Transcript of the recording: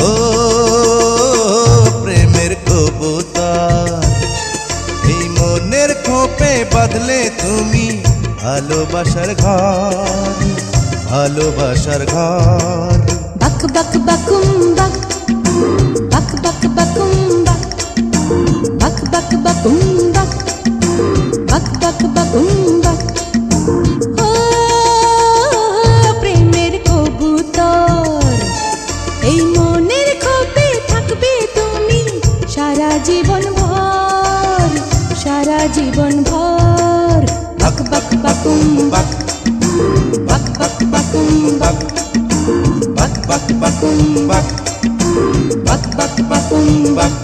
ও প্রেমের কবুতর, এই মনের খোপে বাঁধলে তুমি ভালোবাসার ঘর, ভালোবাসার ঘর। বাক বাক বাকুম বাক, বাক বাক বাকুম বাক, বাক বাক বাকুম বাক, বাক বাক বাকুম বাক। ও প্রেমের কবুতর, এই মনের খোপে থাকবে তুমি সারা জীবন ভর, সারা জীবন ভর। বাক বাক বাকুম বাক, বাক বাক বাকুম বাক, বাক বাক বাকুম বাক, বাক বাক বাকুম বাক।